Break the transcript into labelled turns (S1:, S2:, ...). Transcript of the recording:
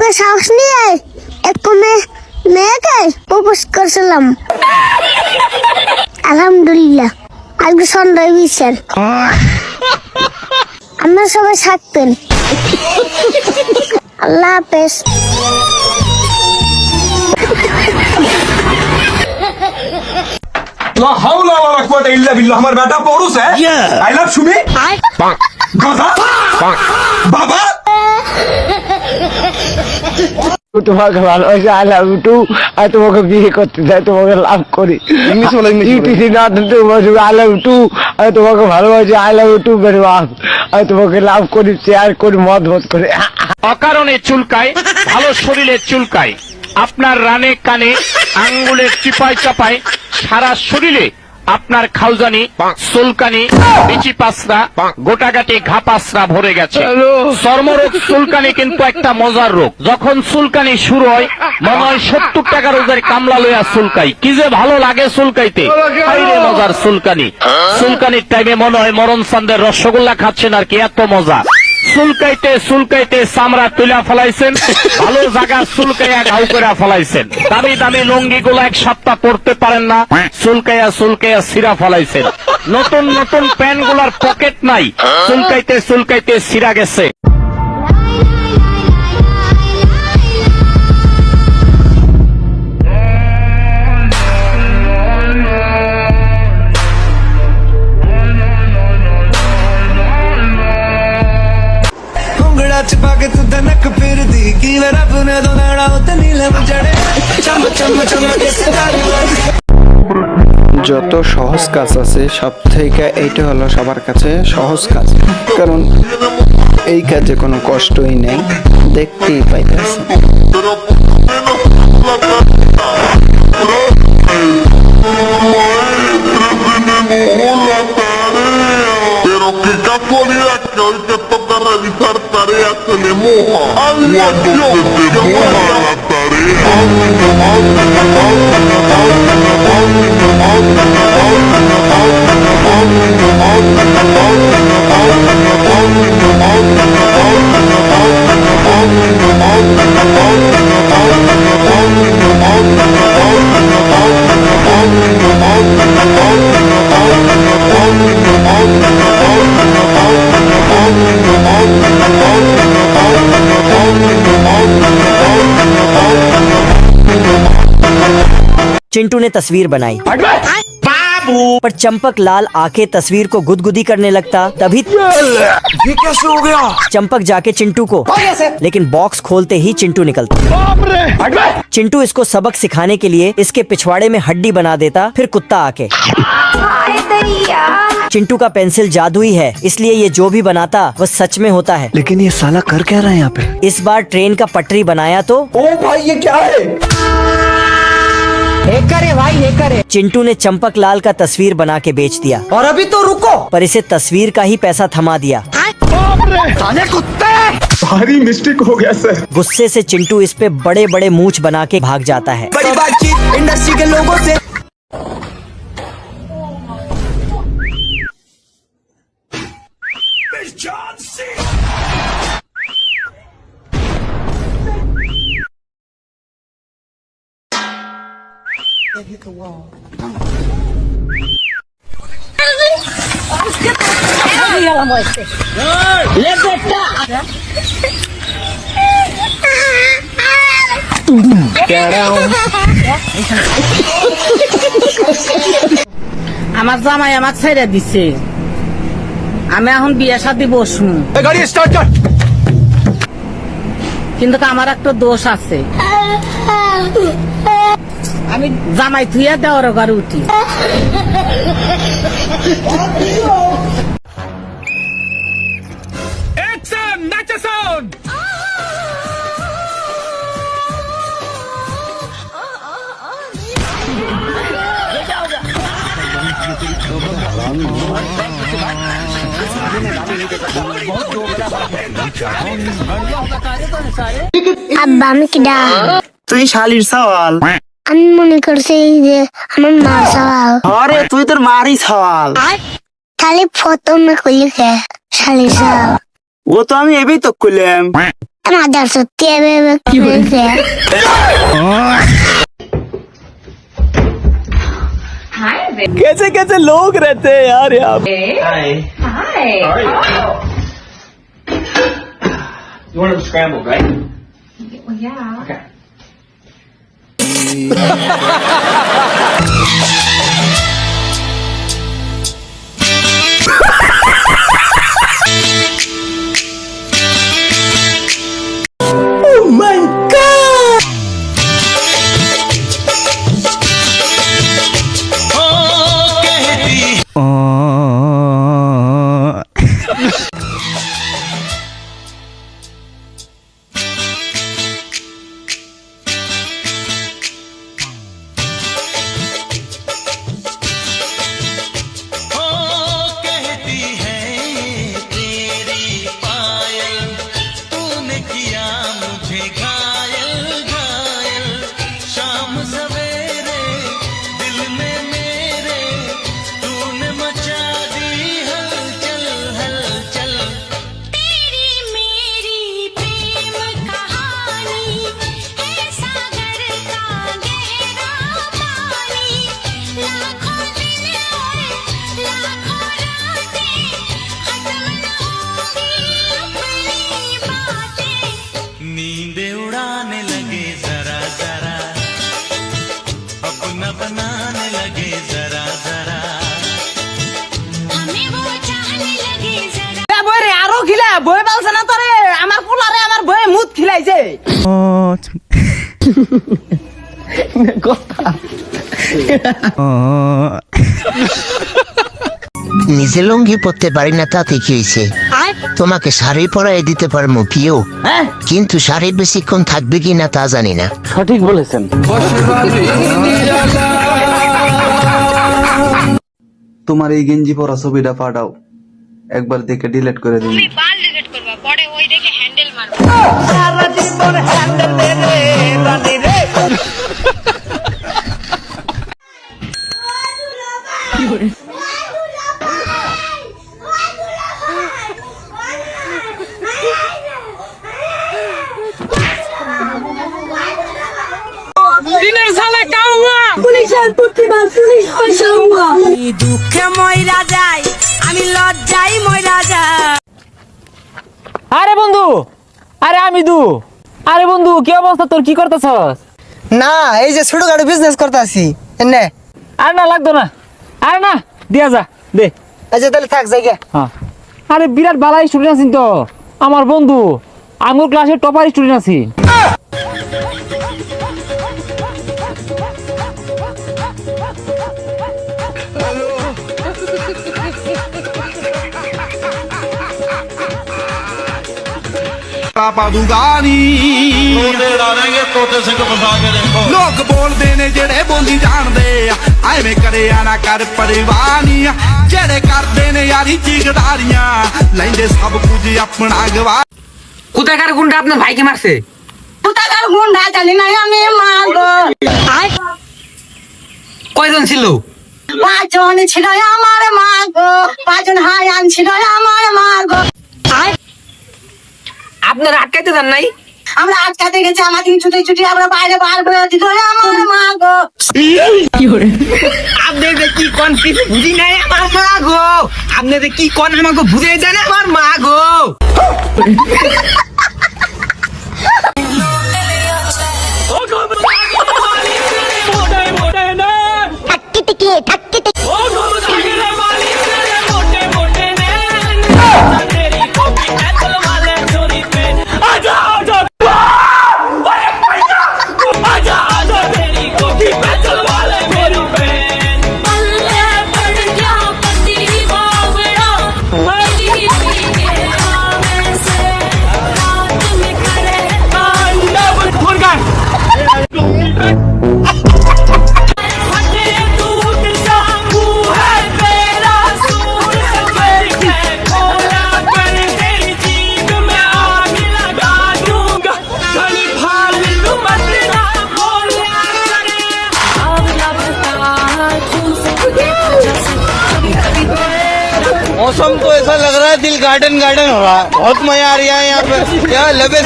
S1: বুকে সাহস নিয়ে এক মেয়েকে প্রপোজ করছিলাম। আলহামদুলিল্লাহ আজকে সন্ধ্যা বিচার আমরা সবাই থাকতেন। আল্লাহ হাফেজ।
S2: লা হাওলা ওয়ালা কুওয়াতা ইল্লা বিল্লাহ। আমার বেটা পড়ুস আই লাভ সুমি গাধা বাবা।
S3: তোমাকে ভালোবাসি, আই লাভ ইউ টু। আর তোমাকে বিয়ে করতে চাই, তোমাকে লাভ করি। ইউটিসি না আই লাভ ইউ টু। আমি তোমাকে ভালোবাসি, I love you too very much. আমি তোমাকে লাভ করি, শেয়ার করি, মত করি।
S4: অকারণে চুলকায়, ভালো শরীরে চুলকায়। আপনার রানে কানে আঙ্গুলের চিপায় চাপায় সারা শরীরে আপনার খাউজানি, চুলকানি, বিচি পাসরা, গোটাগাটি ঘা পাসরা ভরে গেছে। চর্মরোগ চুলকানি কিন্তু একটা মজার রোগ। যখন চুলকানি শুরু হয় মনে হয় 70 টাকা রোজের কামলা লইয়া চুলকাই। কি যে ভালো লাগে চুলকাইতে, হাইরে মজার চুলকানি। চুলকানির টাইমে মনে হয় মরণ চান্দের রসগোল্লা খাচ্ছেন আর কি, এত মজা। চুলকাইতে চুলকাইতে চামড়া তুলা ফলাইছেন, ভালো জায়গা চুলকাইয়া ঘাউ করে ফলাইছেন। দামি দামি লুঙ্গি গুলো এক সপ্তাহ পরতে পারেন না, চুলকাইয়া চুলকাইয়া ছিঁড়া ফলাইছেন। নতুন নতুন প্যান্ট গুলার পকেট নাই, চুলকাইতে চুলকাইতে ছিঁড়া গেছে।
S5: चुपा के तू धनक फिर दी की वे रब ने दो नड़ा उते नीलम जड़े चम चम चम के सितारे।
S6: যত সহজ কাজ আছে সব থেকে এইটা হলো সবার কাছে সহজ কাজ, কারণ এই কাজে কোনো কষ্টই নেই, দেখতেই পাইতেছে।
S7: Pero qué casualidad que hoy te toca realizar tareas en Emoja. Cuando se te moja la tarea.
S8: Chintu ने तस्वीर बनाई पर चंपक लाल आके तस्वीर को गुदगुदी करने लगता। तभी
S2: ये कैसे हो गया?
S8: चंपक जाके चिंटू को, लेकिन बॉक्स खोलते ही चिंटू निकलता। चिंटू इसको सबक सिखाने के लिए इसके पिछवाड़े में हड्डी बना देता। फिर कुत्ता आके, चिंटू का पेंसिल जादुई है, इसलिए ये जो भी बनाता वह सच में होता है।
S6: लेकिन ये साला कर क्या रहा है यहाँ पे?
S8: इस बार ट्रेन का पटरी बनाया तो
S2: ओ भाई ये क्या है?
S8: हैकर है भाई, हैकर है। चिंटू ने चंपक लाल का तस्वीर बना के बेच दिया। और अभी तो रुको, पर इसे तस्वीर का ही पैसा थमा दिया।
S2: भारी मिस्टेक हो गया सर।
S8: गुस्से से चिंटू इस पे बड़े बड़े मूंछ बना के भाग जाता है।
S5: बड़ी बातचीत इंडस्ट्री के लोगों से।
S9: আমার জামাই আমাকে ছেড়ে দিছে, আমি এখন বিয়ে শাদী বসবো,
S2: गाड़ी स्टार्ट कर।
S9: কিন্তু আমার একটা দোষ আছে, আমি জামাই থুইয়া দেওয়ার ঘরে উঠি।
S2: Action nature sound.
S1: আব্বা আমি কিডা?
S3: তুই শালির সওয়াল।
S1: আমি মনে করছি যে আমার মা সওয়াল।
S3: আরে তুই তোর মারই সওয়াল।
S1: তাহলে প্রথমে কইলে কে শালি সওয়াল?
S3: ও তো আমি এবি তো করলাম।
S1: মাদার সত্যি এভাবে করেছে।
S3: कैसे कैसे लोग रहते हैं यार यहाँ पे।
S2: You want them scrambled, right?
S5: नींदे उड़ाने लगे जरा जरा, अपना बनाने लगे जरा जरा, हमें वो चाहने लगे जरा।
S9: বই রে আরো খিলা বই পালছে না তোরে আমার পোলারে আমার বই মুত খিলাইছে।
S10: নিজে লুঙ্গি পরতে পারি না তাতে কি হয়েছে? তোমাকে শাড়ি পরাই দিতে পারবো প্রিয়, কিন্তু শাড়ি বেশিক্ষণ থাকবে কি না তা জানি না।
S3: সঠিক বলেছেন।
S6: তোমার এই গেঞ্জি পরা ছবিটা পাঠাও, একবার দেখে ডিলিট করে দিন।
S9: দুঃখে ময়রা যায় আমি লজ্জাই ময়রা যায়।
S3: আরে বন্ধু, আরে আমি দু, আরে বন্ধু কি অবস্থা তোর, কি করতেছস?
S8: না এই যে ছোটখাটো বিজনেস করতেছি এনে।
S3: আরে না লাগতো না, আরে না দিয়া যা দে।
S8: আচ্ছা তাহলে থাক জায়গা।
S3: হ্যাঁ আরে বিরাট বালা স্টুডেন্ট আছেন তো আমার বন্ধু, আমার ক্লাসের টপার স্টুডেন্ট আছি।
S5: लोग बोलते ने जेड़े बोली जानते एवें करे ना कर परवानी, जेड़े करते ने यारी जिगदारियां लेंदे सब कुछ अपना गवा।
S9: কোথাকার গুন্ডা আপনার ভাইকে মারছে? কোথাকার গুন্ডা জানি না আমি মারবো। কয়জন ছিল? 5 জন ছিল আমার মাগো, 5 জন হায়ান ছিল আমার মাগো। আপনারা আটকাইতে দেন নাই? আমরা আটকাতে গেছি, আমাদের ছুটে ছুটে আমরা বাইরে বার করে দিল আমার মাগো। আপনাদের কি কোন কিছু বুঝি নাই আমার মাগো, আপনাদের কি কোন আমাকে বুঝাই দেন আমার মাগো।
S3: मौसम तो ऐसा लग रहा दिल गार्डन गार्डन हो रहा है बहुत मजा आ रहा है यहाँ पे क्या लबे